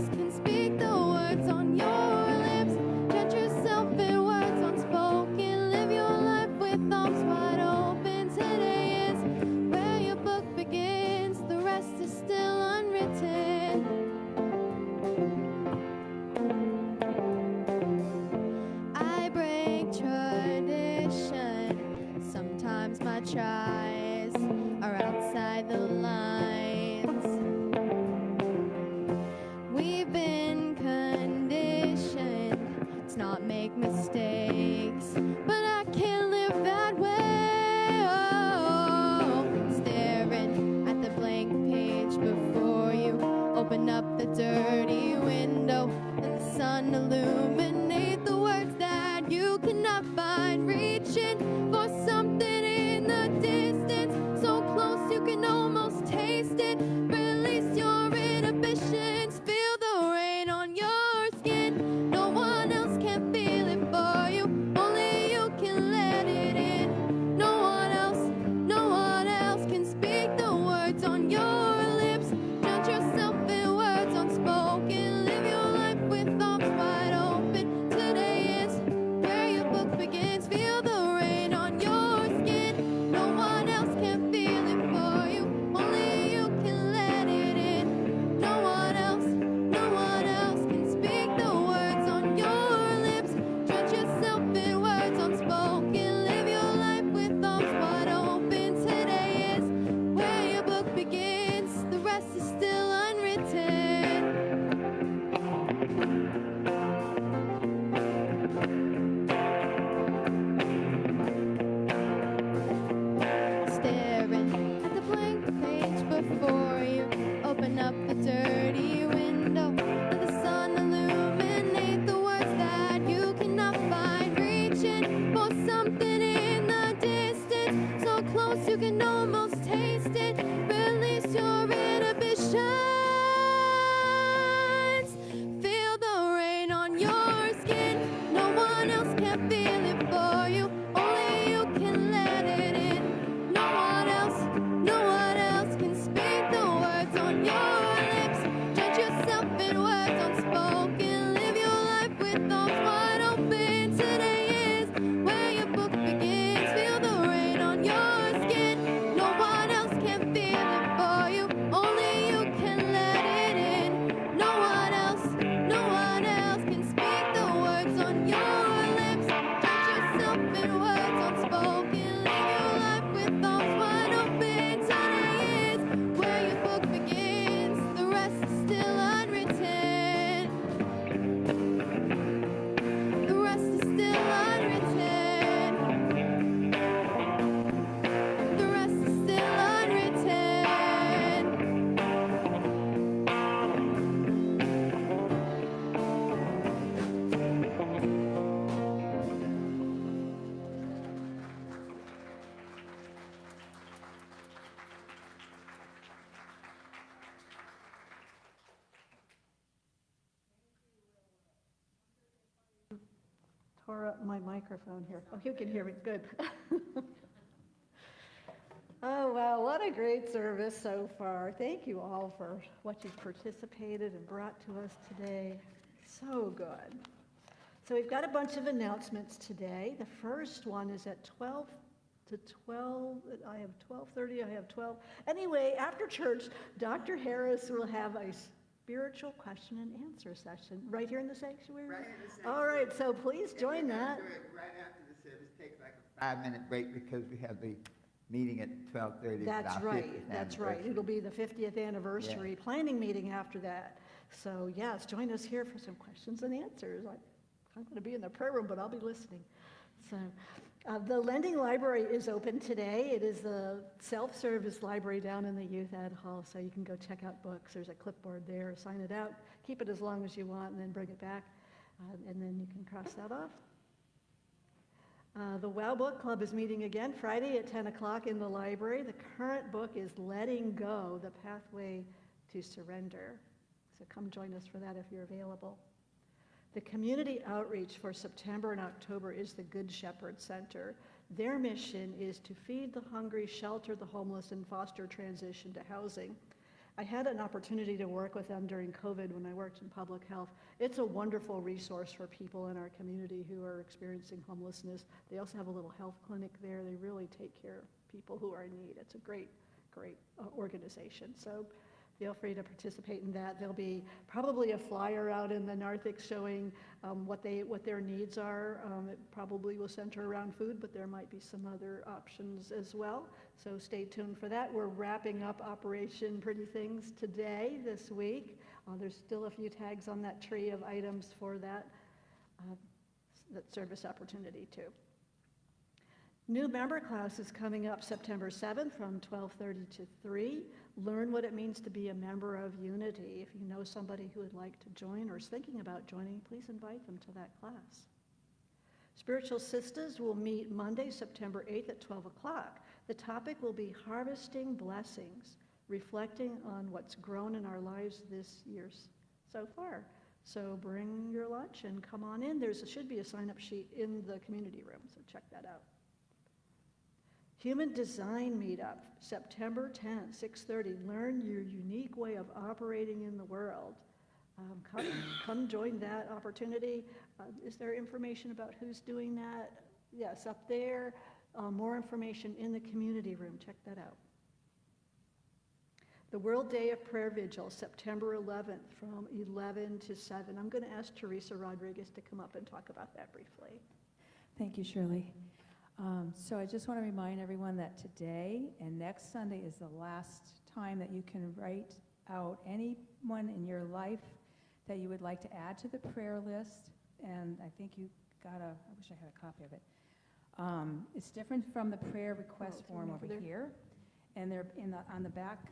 can speak the words on your lips. Drench yourself in words unspoken, live your life with arms wide open. Today is where your book begins, the rest is still unwritten. I break tradition, sometimes my tries are outside the lines. We've been conditioned to not make mistakes, but I can't live that way. Oh, staring at the blank page before you, open up the dirty window, let the sun illuminate the words that you cannot find. Reaching for something in the distance, so close you can almost Cora, my microphone here. Oh, you can hear me, good. Oh, wow, what a great service so far. Thank you all for what you've participated and brought to us today. So good. So we've got a bunch of announcements today. The first one is at 12 to 12, I have 12:30, I have 12. Anyway, after church, Dr. Harris will have a spiritual question and answer session right here in the sanctuary? Right in the sanctuary. All right, so please And join we're gonna that. do it right after the service. Take like a 5-minute break because we have the meeting at 12:30. That's right, that's right. It'll be the 50th anniversary planning meeting after that. So yes, join us here for some questions and answers. I'm going to be in the prayer room, but I'll be listening. So the lending library is open today. It is the self-service library down in the youth ed hall, so you can go check out books. There's a clipboard there, sign it out, keep it as long as you want, and then bring it back, and then you can cross that off. The WOW Book Club is meeting again Friday at 10 o'clock in the library. The current book is Letting Go, The Pathway to Surrender. So come join us for that if you're available. The community outreach for September and October is the Good Shepherd Center. Their mission is to feed the hungry, shelter the homeless, and foster transition to housing. I had an opportunity to work with them during COVID when I worked in public health. It's a wonderful resource for people in our community who are experiencing homelessness. They also have a little health clinic there. They really take care of people who are in need. It's a great organization. So feel free to participate in that. There'll be probably a flyer out in the narthex showing what their needs are. It probably will center around food, but there might be some other options as well. So stay tuned for that. We're wrapping up Operation Pretty Things today, this week. There's still a few tags on that tree of items for that service opportunity too. New member class is coming up September 7th from 12:30 to 3. Learn what it means to be a member of Unity. If you know somebody who would like to join or is thinking about joining, please invite them to that class. Spiritual Sisters will meet Monday, September 8th at 12 o'clock. The topic will be Harvesting Blessings, reflecting on what's grown in our lives this year so far. So bring your lunch and come on in. There should be a sign-up sheet in the community room, so check that out. Human Design Meetup, September 10th, 6:30. Learn your unique way of operating in the world. Come join that opportunity. Is there information about who's doing that? Yes, up there. More information in the community room. Check that out. The World Day of Prayer Vigil, September 11th from 11 to 7. I'm going to ask Teresa Rodriguez to come up and talk about that briefly. Thank you, Shirley. So I just want to remind everyone that today and next Sunday is the last time that you can write out anyone in your life that you would like to add to the prayer list. And I think you got I wish I had a copy of it. It's different from the prayer request form over here. And they're on the back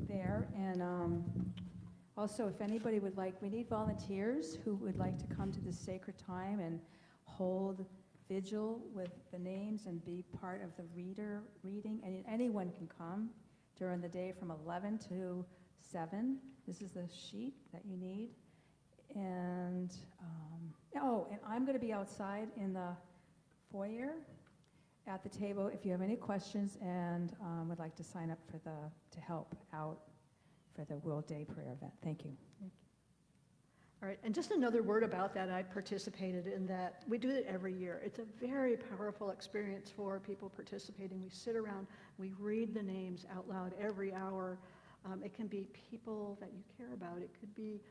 there. And also, if anybody would like, we need volunteers who would like to come to this sacred time and hold vigil with the names and be part of the reading. And anyone can come during the day from 11 to 7. This is the sheet that you need. And, and I'm going to be outside in the foyer at the table if you have any questions and would like to sign up to help out for the World Day Prayer event. Thank you. All right, and just another word about that. I participated in that. We do it every year. It's a very powerful experience for people participating. We sit around, we read the names out loud every hour. It can be people that you care about. It could be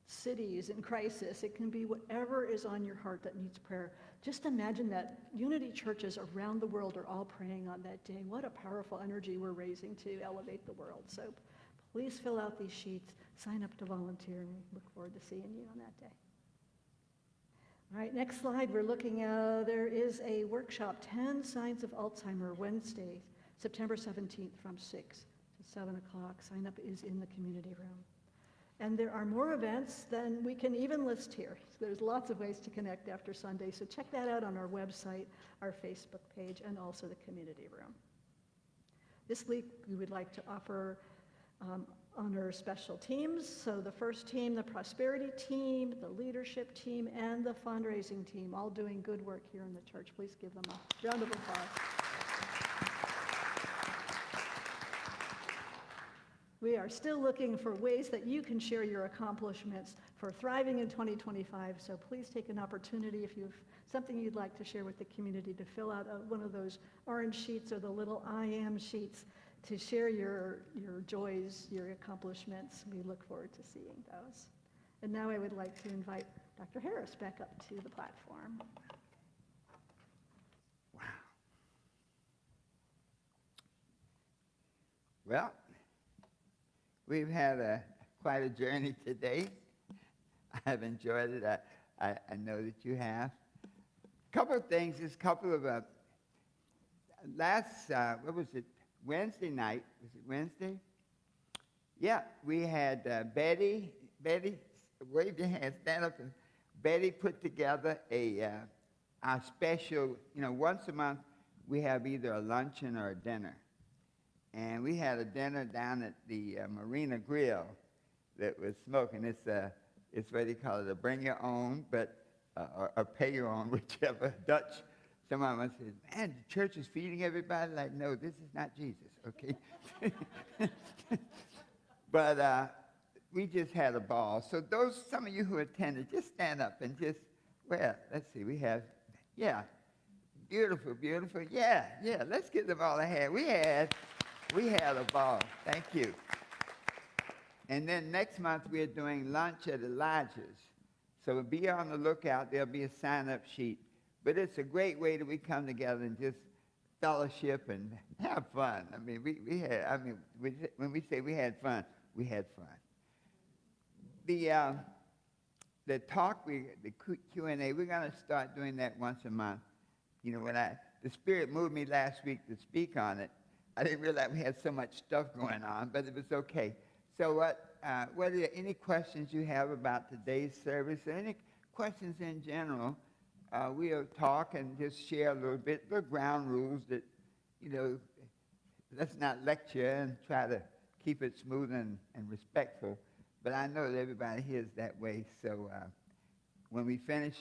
cities in crisis. It can be whatever is on your heart that needs prayer. Just imagine that Unity churches around the world are all praying on that day. What a powerful energy we're raising to elevate the world. So please fill out these sheets, sign up to volunteer, and we look forward to seeing you on that day. All right, next slide, we're looking at, there is a workshop, 10 Signs of Alzheimer, Wednesday, September 17th from 6 to 7 o'clock. Sign up is in the community room. And there are more events than we can even list here. There's lots of ways to connect after Sunday, so check that out on our website, our Facebook page, and also the community room. This week, we would like to offer honor special teams. So the first team, the prosperity team, the leadership team, and the fundraising team, all doing good work here in the church. Please give them a round of applause. We are still looking for ways that you can share your accomplishments for thriving in 2025. So please take an opportunity, if you have something you'd like to share with the community, to fill out one of those orange sheets or the little I am sheets to share your joys, your accomplishments. We look forward to seeing those. And now I would like to invite Dr. Harris back up to the platform. Wow. Well, we've had quite a journey today. I've enjoyed it. I know that you have. A couple of things. There's a couple of last, what was it, Wednesday night. Was it Wednesday? Yeah, we had Betty, wave your hand, stand up. And Betty put together our special, once a month we have either a luncheon or a dinner. And we had a dinner down at the Marina Grill that was smoking. It's what they call it, a bring your own, but or pay your own, whichever. Dutch. Someone said, man, the church is feeding everybody. Like, no, this is not Jesus, okay? But we just had a ball. So some of you who attended, just stand up and just, well, let's see, we have, yeah, beautiful, beautiful. Yeah, let's give them all a hand. We had a ball. Thank you. And then next month, we're doing lunch at Elijah's. So be on the lookout. There'll be a sign-up sheet. But it's a great way that we come together and just fellowship and have fun. I mean, when we say we had fun, we had fun. The talk, the Q&A, we're going to start doing that once a month. When the Spirit moved me last week to speak on it, I didn't realize we had so much stuff going on, but it was okay. So what are there any questions you have about today's service or any questions in general? We'll talk and just share a little bit, the ground rules that, let's not lecture and try to keep it smooth and respectful. But I know that everybody here is that way. So when we finish,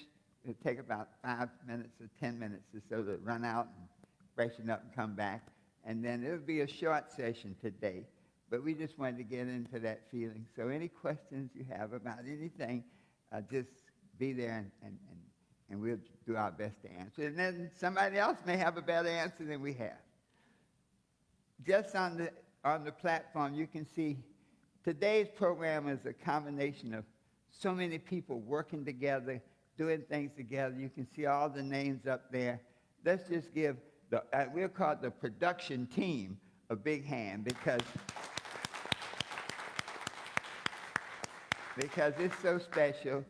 it'll take about 5 minutes or 10 minutes or so to run out and freshen up and come back. And then it'll be a short session today. But we just wanted to get into that feeling. So any questions you have about anything, just be there and we'll do our best to answer. And then somebody else may have a better answer than we have. Just on the platform, you can see today's program is a combination of so many people working together, doing things together. You can see all the names up there. Let's just give we'll call it the production team a big hand because it's so special.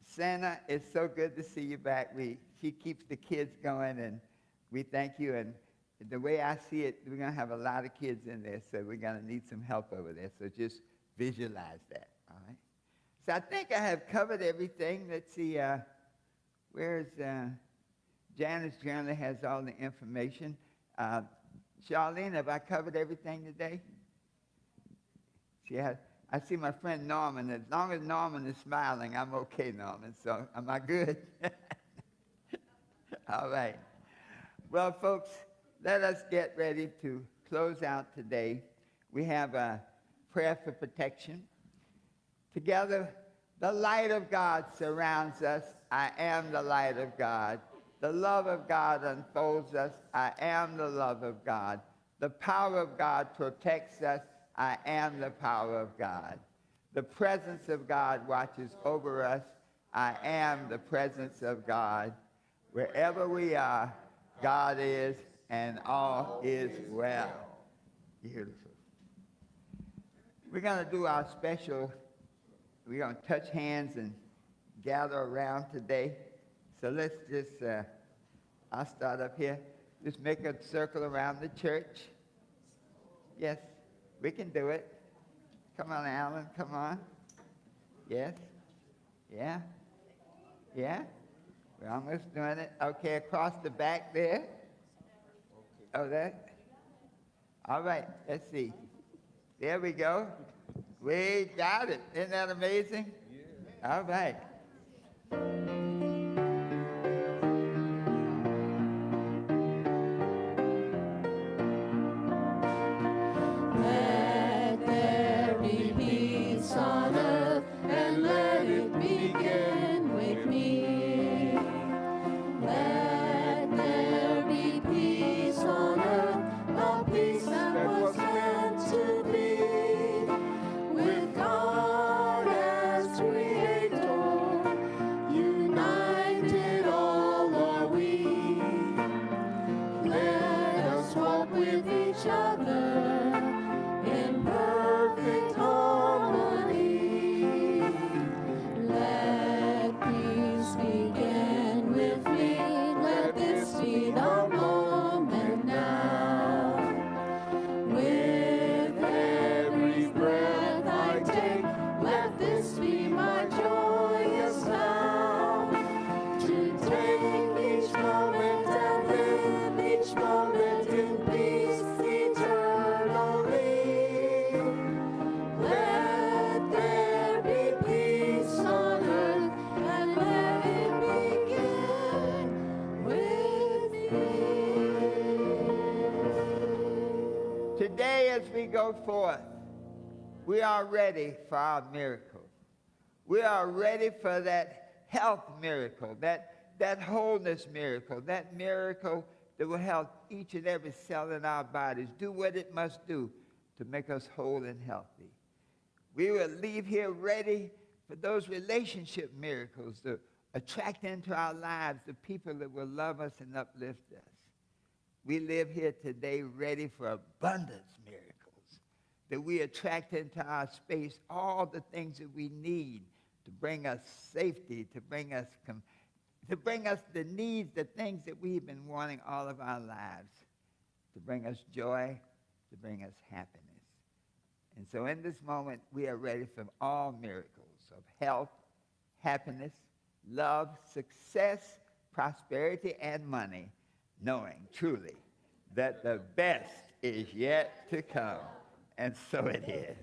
Santa, it's so good to see you back. She keeps the kids going, and we thank you. And the way I see it, we're going to have a lot of kids in there, so we're going to need some help over there. So just visualize that, all right? So I think I have covered everything. Let's see, where's Janice generally has all the information. Charlene, have I covered everything today? I see my friend Norman. As long as Norman is smiling, I'm okay, Norman. So am I good? All right. Well, folks, let us get ready to close out today. We have a prayer for protection. Together, the light of God surrounds us. I am the light of God. The love of God unfolds us. I am the love of God. The power of God protects us. I am the power of God. The presence of God watches over us. I am the presence of God. Wherever we are, God is, and all is well. Beautiful. We're going to do our special, we're going to touch hands and gather around today. So let's just, I'll start up here. Just make a circle around the church. Yes. We can do it. Come on, Alan. Come on. Yes. Yeah. Yeah. We're almost doing it. Okay, across the back there. Oh, that. All right. Let's see. There we go. We got it. Isn't that amazing? Yeah. All right. Let there be peace on earth, and let it begin with me. Let there be peace on earth, a peace that was meant to be. With God as creator, united all are we. Let us walk with each other in perfect harmony. Let peace begin with me. Let this be the moment now. With every breath I take, let this be my joyous vow. To take each moment and live each moment in peace eternally. Let there be peace on earth, and let it begin with me. Today, as we go forth, we are ready for our miracle. We are ready for that health miracle, that wholeness miracle, that miracle that will help each and every cell in our bodies do what it must do to make us whole and healthy. We will leave here ready for those relationship miracles to attract into our lives the people that will love us and uplift us. We live here today ready for abundance miracles, that we attract into our space all the things that we need to bring us safety, to bring us the needs, the things that we've been wanting all of our lives, to bring us joy, to bring us happiness. And so in this moment, we are ready for all miracles of health, happiness, love, success, prosperity, and money, knowing truly that the best is yet to come. And so it is.